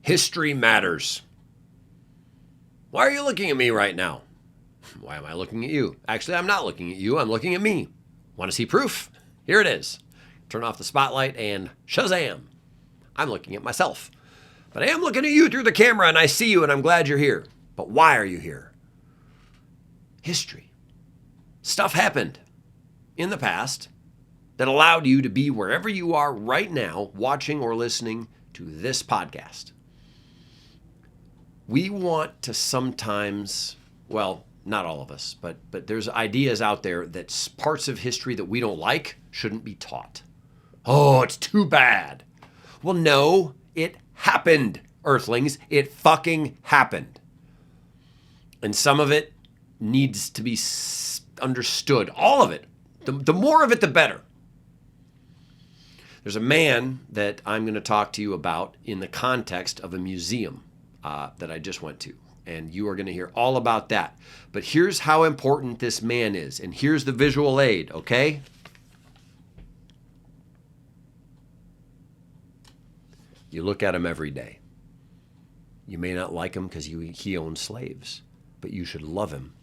History matters. Why are you looking at me right now? Why am I looking at you? Actually, I'm not looking at you. I'm looking at me. Want to see proof? Here it is. Turn off the spotlight and shazam. I'm looking at myself. But I am looking at you through the camera and I see you and I'm glad you're here. But why are you here? History. Stuff happened in the past that allowed you to be wherever you are right now, watching or listening to this podcast. We want to sometimes, well, not all of us, but there's ideas out there that parts of history that we don't like shouldn't be taught. Oh, it's too bad. Well, no, it happened, Earthlings. It fucking happened. And some of it needs to be understood. All of it. The more of it, the better. There's a man that I'm going to talk to you about in the context of a museum that I just went to. And you are going to hear all about that. But here's how important this man is. And here's the visual aid, okay? You look at him every day. You may not like him because he owns slaves. But you should love him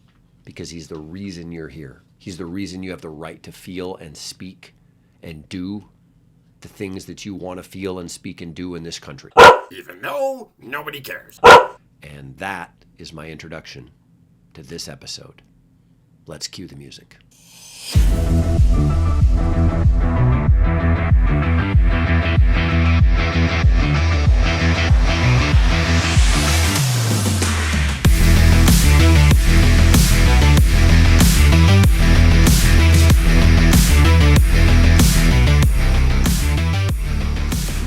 because he's the reason you're here. He's the reason you have the right to feel and speak and do the things that you want to feel and speak and do in this country. Even though nobody cares. And that is my introduction to this episode. Let's cue the music.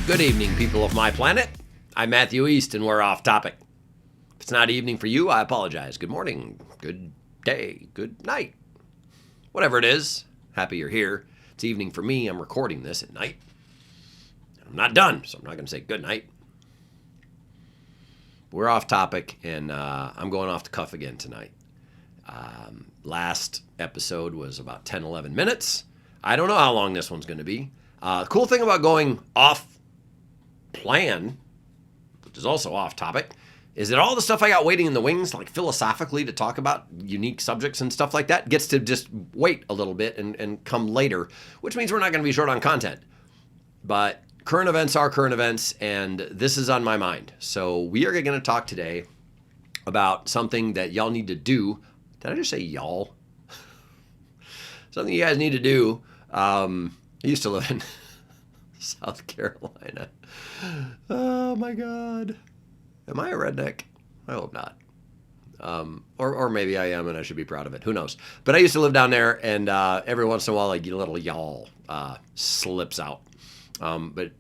Good evening, people of my planet. I'm Matthew East, and we're off topic. If it's not evening for you, I apologize. Good morning, good day, good night. Whatever it is, happy you're here. It's evening for me. I'm recording this at night. I'm not done, so I'm not going to say good night. We're off topic, and I'm going off the cuff again tonight. Last episode was about 10, 11 minutes. I don't know how long this one's going to be. The cool thing about going off plan, which is also off topic, is that all the stuff I got waiting in the wings, like philosophically to talk about unique subjects and stuff like that, gets to just wait a little bit and come later, which means we're not going to be short on content. But current events are current events, and this is on my mind. So we are going to talk today about something that y'all need to do. Did I just say y'all? Something you guys need to do. I used to live in South Carolina. Oh my God. Am I a redneck? I hope not. Or maybe I am and I should be proud of it. Who knows? But I used to live down there, and every once in a while a little y'all slips out. But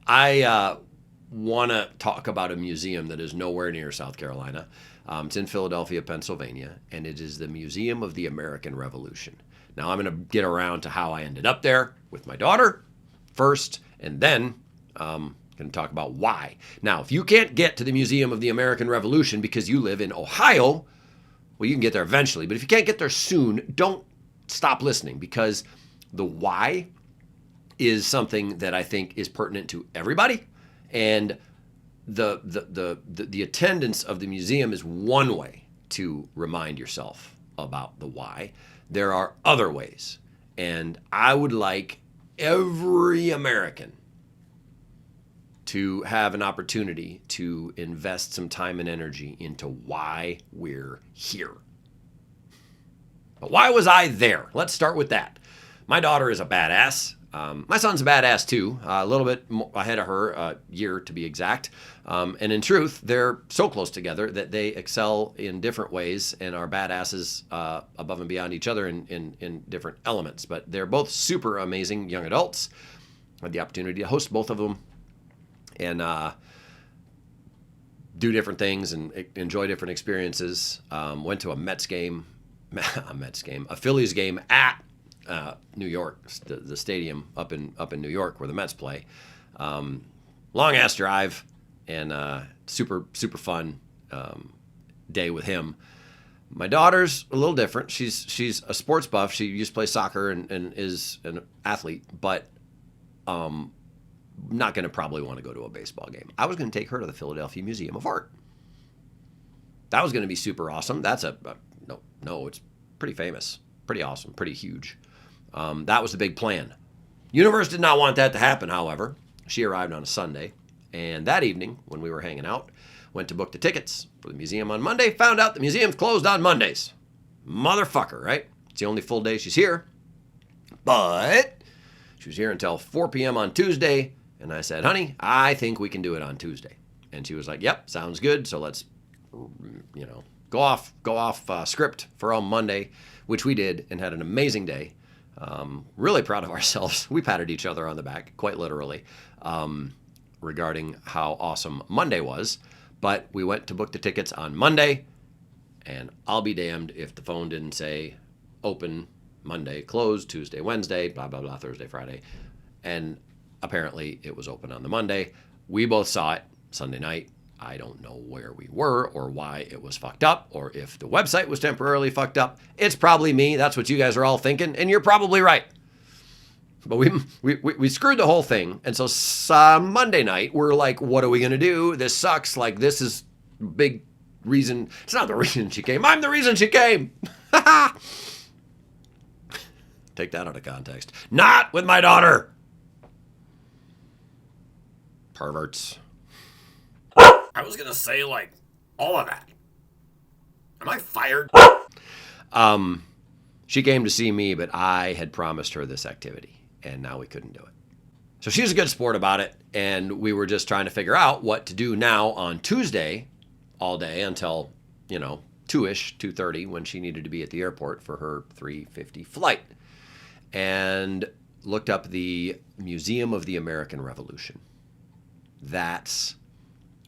I want to talk about a museum that is nowhere near South Carolina. It's in Philadelphia, Pennsylvania, and it is the Museum of the American Revolution. Now I'm going to get around to how I ended up there with my daughter first, and then going to talk about why. Now, if you can't get to the Museum of the American Revolution because you live in Ohio, well, you can get there eventually. But if you can't get there soon, don't stop listening, because the why is something that I think is pertinent to everybody. And the attendance of the museum is one way to remind yourself about the why. There are other ways. And I would like every American to have an opportunity to invest some time and energy into why we're here. But why was I there? Let's start with that. My daughter is a badass. My son's a badass too, a little bit ahead of her, a year to be exact. And in truth, they're so close together that they excel in different ways and are badasses above and beyond each other in different elements. But they're both super amazing young adults. I had the opportunity to host both of them and do different things and enjoy different experiences. Went to a Phillies game at New York, the stadium up in New York where the Mets play. Long ass drive and super fun day with him. My daughter's a little different. She's a sports buff. She used to play soccer and is an athlete, but not going to probably want to go to a baseball game. I was going to take her to the Philadelphia Museum of Art. That was going to be super awesome. That's no, it's pretty famous, pretty awesome, pretty huge. That was the big plan. Universe did not want that to happen, however. She arrived on a Sunday, and that evening, when we were hanging out, went to book the tickets for the museum on Monday, found out the museum's closed on Mondays. Motherfucker, right? It's the only full day she's here. But she was here until 4 p.m. on Tuesday, and I said, honey, I think we can do it on Tuesday. And she was like, yep, sounds good, so let's, go off script for on Monday, which we did and had an amazing day. Really proud of ourselves. We patted each other on the back, quite literally, regarding how awesome Monday was. But we went to book the tickets on Monday, and I'll be damned if the phone didn't say open Monday, closed Tuesday, Wednesday, blah, blah, blah, Thursday, Friday. And apparently it was open on the Monday. We both saw it Sunday night. I don't know where we were or why it was fucked up or if the website was temporarily fucked up. It's probably me. That's what you guys are all thinking, and you're probably right. But we screwed the whole thing. And so Monday night, we're like, what are we going to do? This sucks. Like, this is big reason. It's not the reason she came. I'm the reason she came. Take that out of context. Not with my daughter. Perverts. I was gonna say, like, all of that. Am I fired? She came to see me, but I had promised her this activity, and now we couldn't do it. So she was a good sport about it, and we were just trying to figure out what to do now on Tuesday all day until, 2-ish, 2:30, when she needed to be at the airport for her 3:50 flight. And looked up the Museum of the American Revolution. That's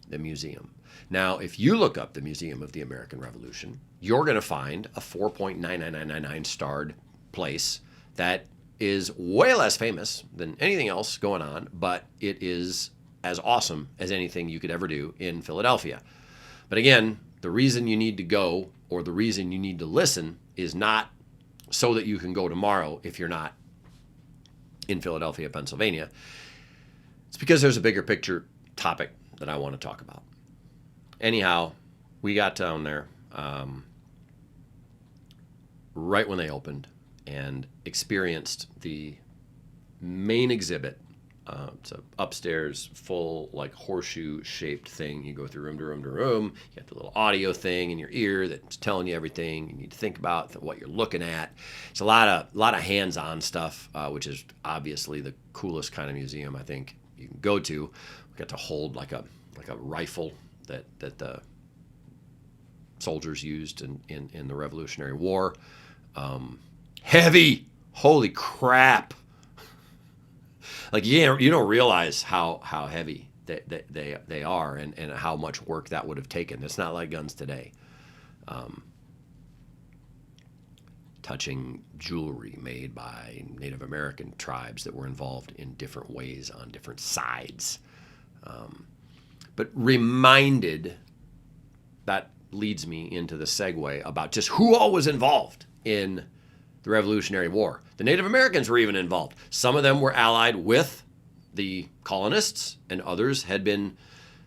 the museum. Now, if you look up the Museum of the American Revolution, you're going to find a 4.99999 starred place that is way less famous than anything else going on, but it is as awesome as anything you could ever do in Philadelphia. But again, the reason you need to go or the reason you need to listen is not so that you can go tomorrow if you're not in Philadelphia, Pennsylvania. It's because there's a bigger picture topic that I want to talk about. Anyhow, we got down there right when they opened and experienced the main exhibit. It's an upstairs full like horseshoe shaped thing. You go through room to room to room. You have the little audio thing in your ear that's telling you everything you need to think about, what you're looking at. It's a lot of hands-on stuff, which is obviously the coolest kind of museum I think you can go to. We got to hold like a rifle that the soldiers used in the Revolutionary War. Heavy, holy crap! Like you don't realize how heavy they are and how much work that would have taken. It's not like guns today. Touching jewelry made by Native American tribes that were involved in different ways on different sides. But reminded, that leads me into the segue about just who all was involved in the Revolutionary War. The Native Americans were even involved. Some of them were allied with the colonists, and others had been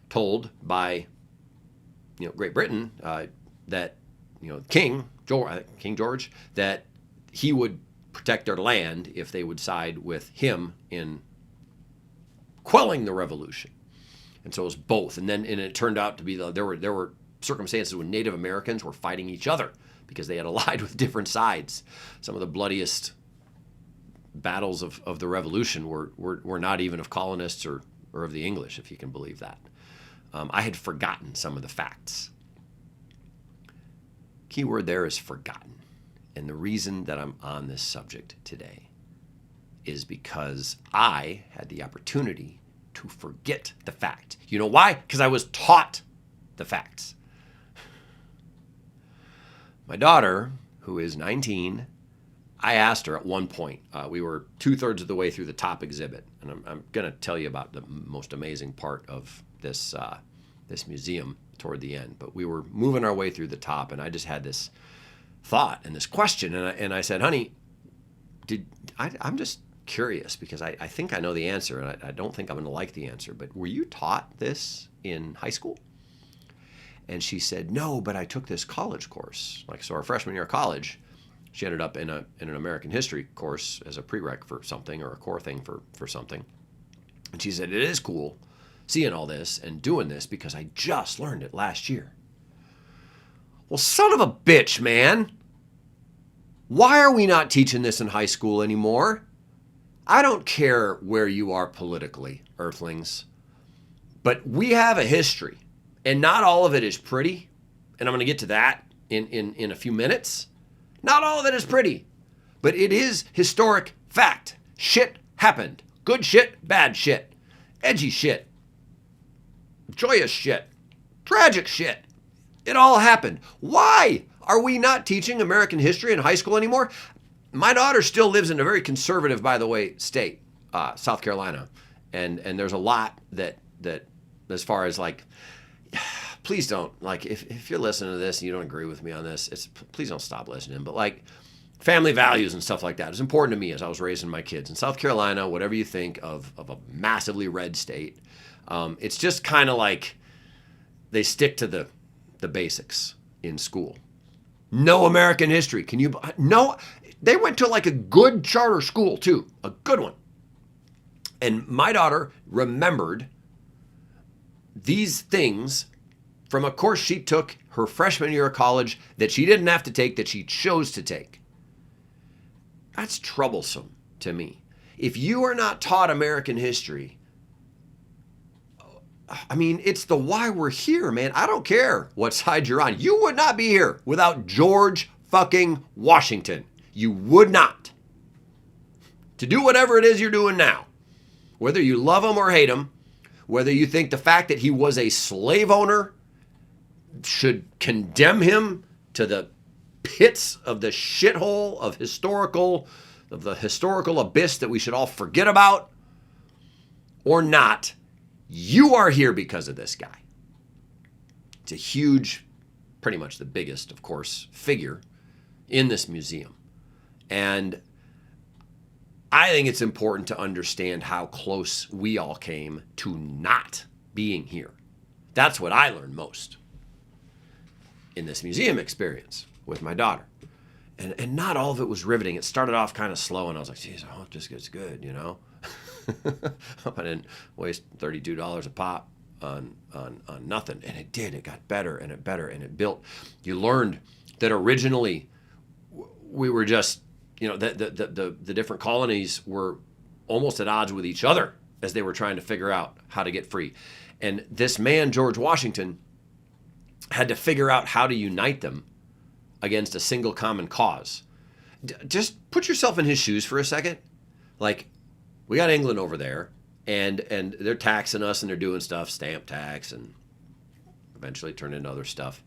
told by Great Britain that King George that he would protect their land if they would side with him in quelling the revolution. And so it was both. And it turned out to be there were circumstances when Native Americans were fighting each other because they had allied with different sides. Some of the bloodiest battles of the Revolution were not even of colonists or of the English, if you can believe that. I had forgotten some of the facts. Keyword there is forgotten. And the reason that I'm on this subject today is because I had the opportunity to forget the fact. You know why? Because I was taught the facts. My daughter, who is 19, I asked her at one point, we were 2/3 of the way through the top exhibit, and I'm going to tell you about the most amazing part of this museum toward the end, but we were moving our way through the top, and I just had this thought and this question, and I said, honey, I'm just curious because I think I know the answer, and I don't think I'm going to like the answer, but were you taught this in high school? And she said, no, but I took this college course. Like, so our freshman year of college, she ended up in an American history course as a prereq for something or a core thing for something. And she said, it is cool seeing all this and doing this because I just learned it last year. Well, son of a bitch, man. Why are we not teaching this in high school anymore? I don't care where you are politically, Earthlings, but we have a history, and not all of it is pretty, and I'm going to get to that in a few minutes. Not all of it is pretty, but it is historic fact. Shit happened. Good shit, bad shit, edgy shit, joyous shit, tragic shit. It all happened. Why are we not teaching American history in high school anymore? My daughter still lives in a very conservative, by the way, state, South Carolina. And there's a lot that as far as like, please don't, like, if you're listening to this and you don't agree with me on this, please don't stop listening. But like family values and stuff like that is important to me as I was raising my kids. In South Carolina, whatever you think of a massively red state, it's just kind of like they stick to the basics in school. No American history. No, they went to like a good charter school too, a good one. And my daughter remembered these things from a course she took her freshman year of college that she didn't have to take, that she chose to take. That's troublesome to me. If you are not taught American history, I mean, it's the why we're here, man. I don't care what side you're on. You would not be here without George fucking Washington. You would not. To do whatever it is you're doing now, whether you love him or hate him, whether you think the fact that he was a slave owner should condemn him to the pits of the shithole of the historical abyss that we should all forget about, or not, you are here because of this guy. It's a huge, pretty much the biggest, of course, figure in this museum. And I think it's important to understand how close we all came to not being here. That's what I learned most in this museum experience with my daughter. And not all of it was riveting. It started off kind of slow, and I was like, geez, I hope this gets good, you know? I didn't waste $32 a pop on nothing. And it did. It got better and it built. You learned that originally we were just, you know, the different colonies were almost at odds with each other as they were trying to figure out how to get free. And this man, George Washington, had to figure out how to unite them against a single common cause. Just put yourself in his shoes for a second. Like, we got England over there, and they're taxing us, and they're doing stuff, stamp tax, and eventually turn into other stuff.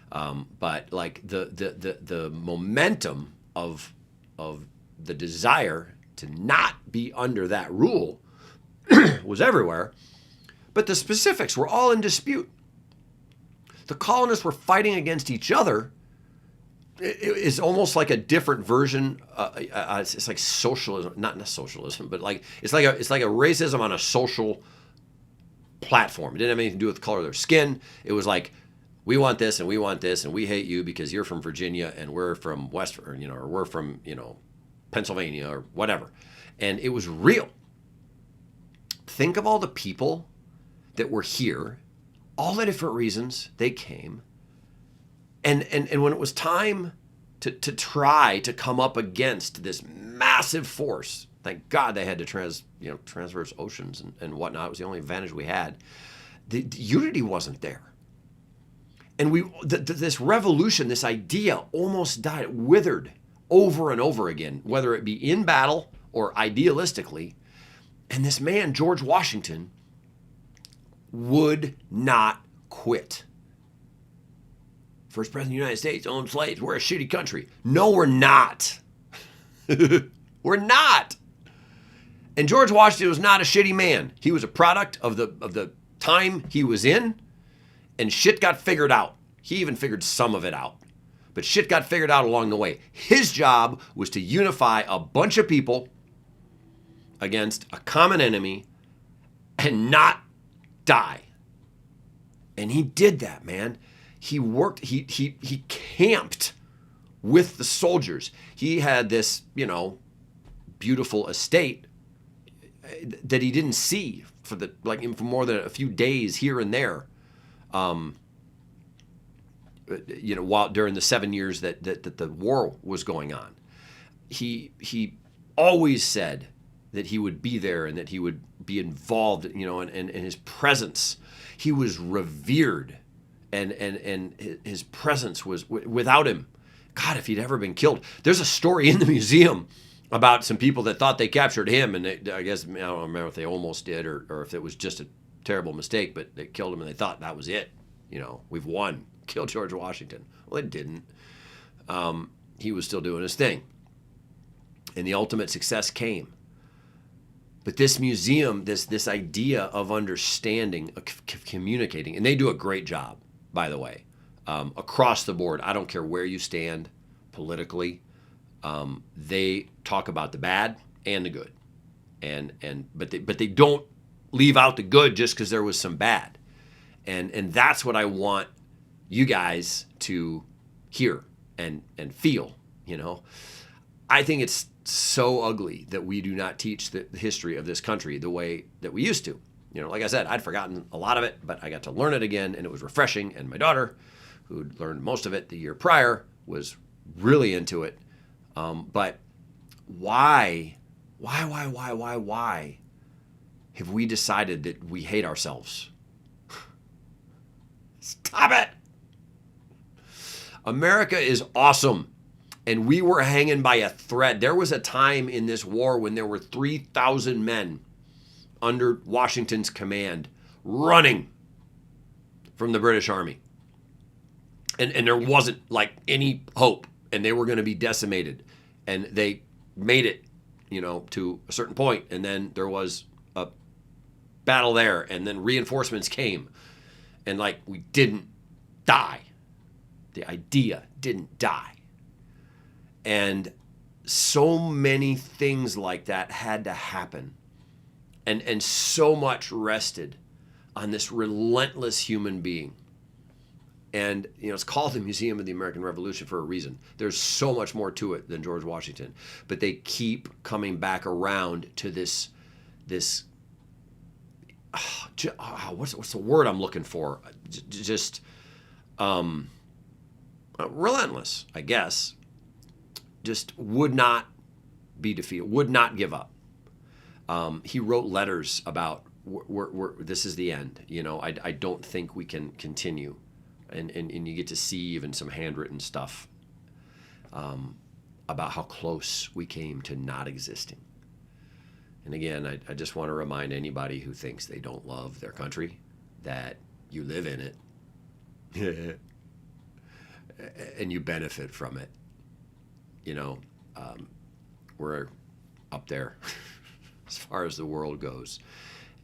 But like the momentum of the desire to not be under that rule was everywhere, but the specifics were all in dispute. The colonists were fighting against each other. It's almost like a different version. It's like socialism, not socialism, but like it's like a racism on a social platform. It didn't have anything to do with the color of their skin. It was like, we want this and we want this and we hate you because you're from Virginia and we're from West, or we're from Pennsylvania or whatever. And it was real. Think of all the people that were here, all the different reasons they came. And when it was time to try to come up against this massive force, thank God they had to traverse oceans and whatnot. It was the only advantage we had. The unity wasn't there. And this revolution, this idea almost died, it withered over and over again, whether it be in battle or idealistically. And this man, George Washington, would not quit. First president of the United States, owned slaves. We're a shitty country. No, we're not. We're not. And George Washington was not a shitty man. He was a product of the time he was in, and shit got figured out. He even figured some of it out. But shit got figured out along the way. His job was to unify a bunch of people against a common enemy and not die. And he did that, man. He worked, he camped with the soldiers. He had this, beautiful estate that he didn't see for for more than a few days here and there. While during the 7 years that the war was going on. He always said that he would be there and that he would be involved, and his presence. He was revered, and his presence was without him. God, if he'd ever been killed. There's a story in the museum about some people that thought they captured him, and I guess, I don't remember if they almost did or if it was just a terrible mistake, but they killed him and they thought that was it. We've won. Killed George Washington. Well, it didn't. He was still doing his thing. And the ultimate success came. But this museum, this idea of understanding, of communicating, and they do a great job, by the way, across the board. I don't care where you stand politically. They talk about the bad and the good, but they don't leave out the good just because there was some bad, and that's what I want you guys to hear and feel. I think it's so ugly that we do not teach the history of this country the way that we used to. Like I said, I'd forgotten a lot of it, but I got to learn it again, and it was refreshing. And my daughter, who'd learned most of it the year prior, was really into it. But why have we decided that we hate ourselves? Stop it! America is awesome. And we were hanging by a thread. There was a time in this war when there were 3,000 men under Washington's command running from the British Army. And there wasn't any hope. And they were going to be decimated. And they made it, to a certain point. And then there was a battle there. And then reinforcements came. And we didn't die. The idea didn't die. And so many things like that had to happen. And so much rested on this relentless human being. And, it's called the Museum of the American Revolution for a reason. There's so much more to it than George Washington. But they keep coming back around to this what's the word I'm looking for? Just relentless, I guess. Just would not be defeated, would not give up. He wrote letters about this is the end. I don't think we can continue, and you get to see even some handwritten stuff about how close we came to not existing. And again, I just want to remind anybody who thinks they don't love their country that you live in it, and you benefit from it. We're up there as far as the world goes.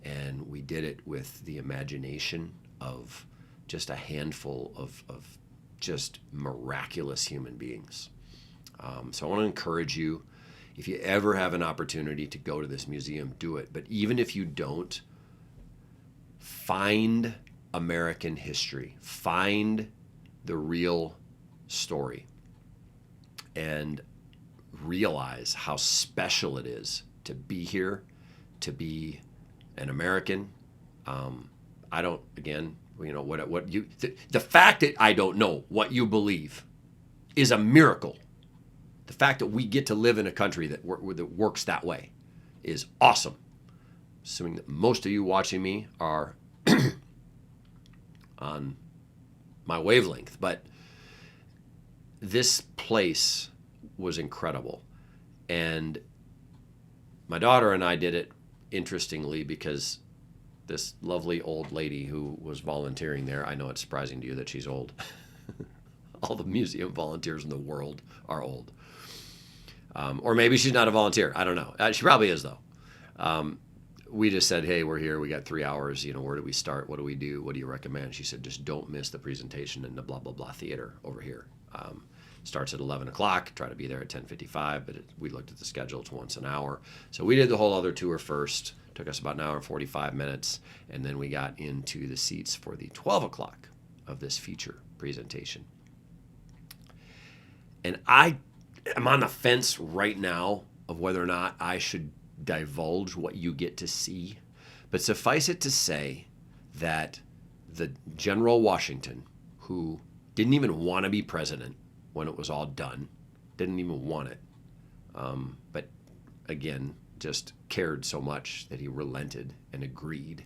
And we did it with the imagination of just a handful of just miraculous human beings. So I want to encourage you, if you ever have an opportunity to go to this museum, do it. But even if you don't, find American history. Find the real story. And realize how special it is to be here, to be an American. I don't, again, the fact that I don't know what you believe is a miracle. The fact that we get to live in a country that works that way is awesome. Assuming that most of you watching me are on my wavelength, but this place was incredible. And my daughter and I did it interestingly because this lovely old lady who was volunteering there, I know it's surprising to you that she's old. All the museum volunteers in the world are old. Or maybe she's not a volunteer. I don't know. She probably is, though. We just said, hey, we're here. We got 3 hours. Where do we start? What do we do? What do you recommend? She said, just don't miss the presentation in the blah, blah, blah theater over here. Starts at 11 o'clock. Try to be there at 10:55, but we looked at the schedule. It's once an hour. So we did the whole other tour first. Took us about an hour and 45 minutes. And then we got into the seats for the 12 o'clock of this feature presentation. And I am on the fence right now of whether or not I should divulge what you get to see. But suffice it to say that the General Washington, who didn't even want to be president when it was all done, didn't even want it, but again, just cared so much that he relented and agreed.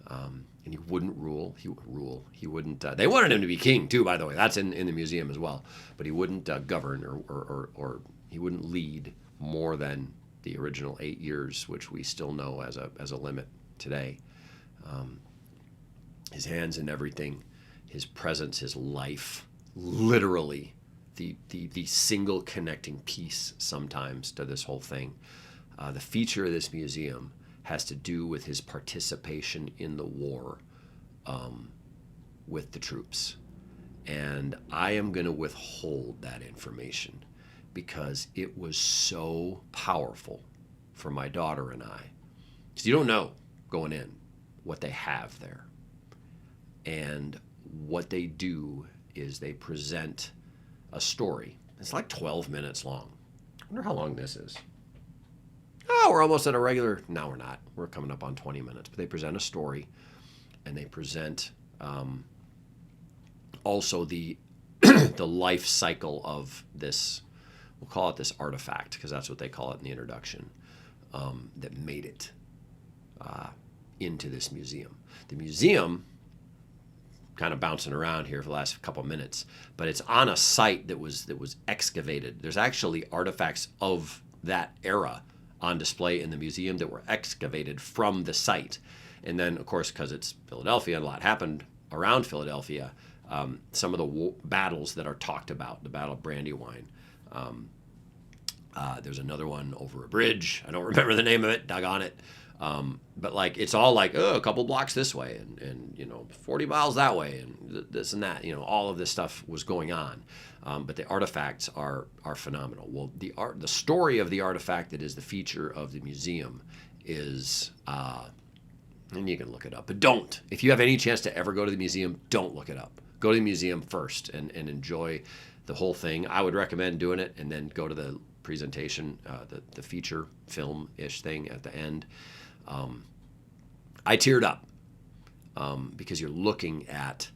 And he wouldn't rule. He would rule. He wouldn't. They wanted him to be king too, by the way. That's in the museum as well. But he wouldn't govern or he wouldn't lead more than the original 8 years, which we still know as a limit today. His hands in everything, his presence, his life, literally the single connecting piece sometimes to this whole thing. The feature of this museum has to do with his participation in the war with the troops. And I am going to withhold that information because it was so powerful for my daughter and I. Because you don't know going in what they have there. And what they do is they present a story. It's like 12 minutes long. I wonder how long this is. Oh, we're almost at a regular. No, we're not. We're coming up on 20 minutes. But they present a story, and they present also the the life cycle of this. We'll call it this artifact because that's what they call it in the introduction. That made it into this museum. The museum, kind of bouncing around here for the last couple minutes, but it's on a site that was excavated. There's actually artifacts of that era on display in the museum that were excavated from the site. And then, of course, because it's Philadelphia and a lot happened around Philadelphia, some of the battles that are talked about, the Battle of Brandywine. There's another one over a bridge. I don't remember the name of it, doggone it. But like it's all like a couple blocks this way and 40 miles that way and this and that. All of this stuff was going on. But the artifacts are phenomenal. Well, the story of the artifact that is the feature of the museum is, and you can look it up, but don't. If you have any chance to ever go to the museum, don't look it up. Go to the museum first and enjoy the whole thing. I would recommend doing it and then go to the presentation, the feature film-ish thing at the end. I teared up because you're looking at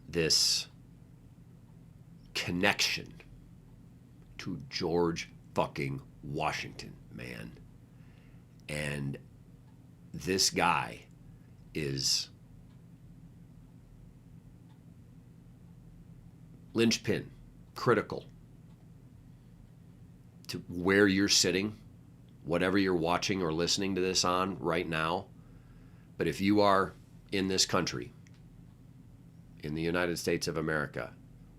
this connection to George fucking Washington, man. And this guy is linchpin, critical to where you're sitting, whatever you're watching or listening to this on right now. But if you are in this country, in the United States of America,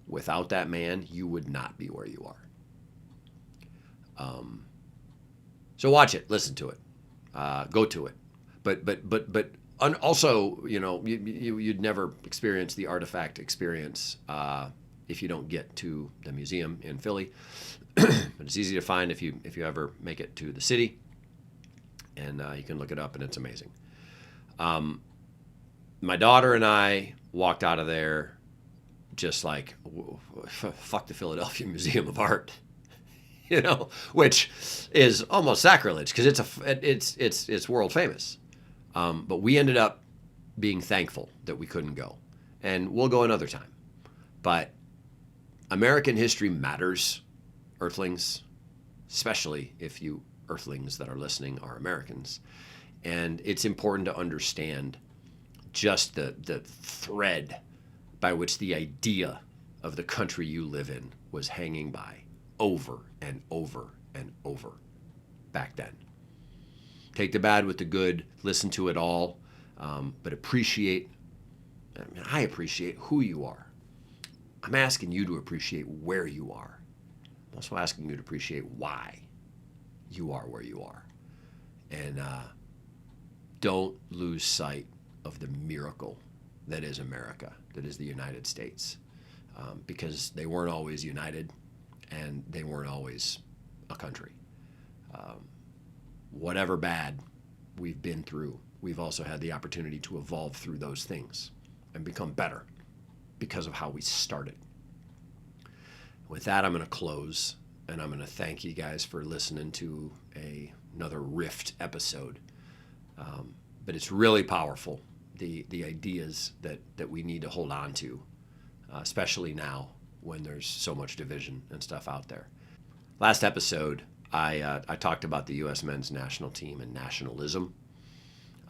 without that man, you would not be where you are. So watch it, listen to it, go to it. But also, you'd never experience the artifact experience if you don't get to the museum in Philly. But it's easy to find if you ever make it to the city, and you can look it up, and it's amazing. My daughter and I walked out of there just like, fuck the Philadelphia Museum of Art, which is almost sacrilege because it's world famous. But we ended up being thankful that we couldn't go, and we'll go another time. But American history matters, Earthlings, especially if you Earthlings that are listening are Americans. And it's important to understand just the thread by which the idea of the country you live in was hanging by over and over and over back then. Take the bad with the good, listen to it all, but appreciate, I appreciate who you are. I'm asking you to appreciate where you are. I'm also asking you to appreciate why you are where you are. And don't lose sight of the miracle that is America, that is the United States, because they weren't always united and they weren't always a country. Whatever bad we've been through, we've also had the opportunity to evolve through those things and become better because of how we started. With that, I'm going to close, and I'm going to thank you guys for listening to another Rift episode. But it's really powerful, the ideas that we need to hold on to, especially now when there's so much division and stuff out there. Last episode, I talked about the U.S. men's national team and nationalism.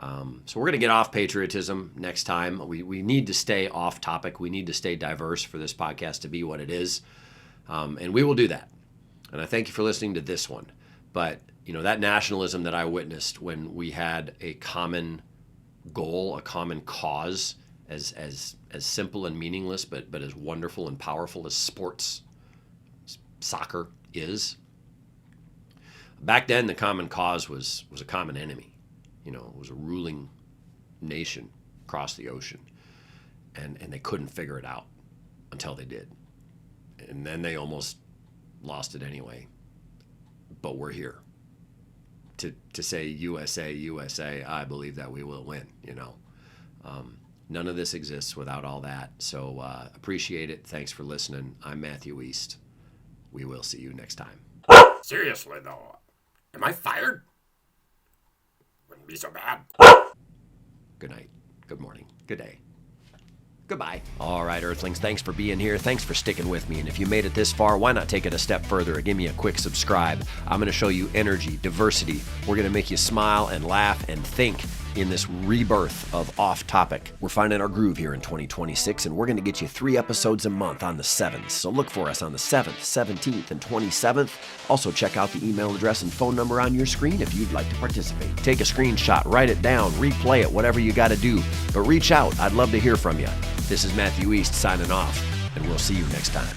So we're going to get off patriotism next time. We need to stay off topic. We need to stay diverse for this podcast to be what it is. And we will do that. And I thank you for listening to this one. But, that nationalism that I witnessed when we had a common goal, a common cause, as simple and meaningless, but as wonderful and powerful as sports, soccer is. Back then, the common cause was a common enemy. It was a ruling nation across the ocean. And they couldn't figure it out until they did. And then they almost lost it anyway. But we're here to say USA, USA. I believe that we will win, None of this exists without all that. So appreciate it. Thanks for listening. I'm Matthew East. We will see you next time. Seriously, though, am I fired? Wouldn't be so bad. Good night. Good morning. Good day. Goodbye. All right, Earthlings, thanks for being here. Thanks for sticking with me. And if you made it this far, why not take it a step further and give me a quick subscribe? I'm going to show you energy, diversity. We're going to make you smile and laugh and think in this rebirth of Off Topic. We're finding our groove here in 2026, and we're going to get you 3 episodes a month on the 7th. So look for us on the 7th, 17th, and 27th. Also, check out the email address and phone number on your screen if you'd like to participate. Take a screenshot, write it down, replay it, whatever you got to do. But reach out. I'd love to hear from you. This is Matthew East signing off, and we'll see you next time.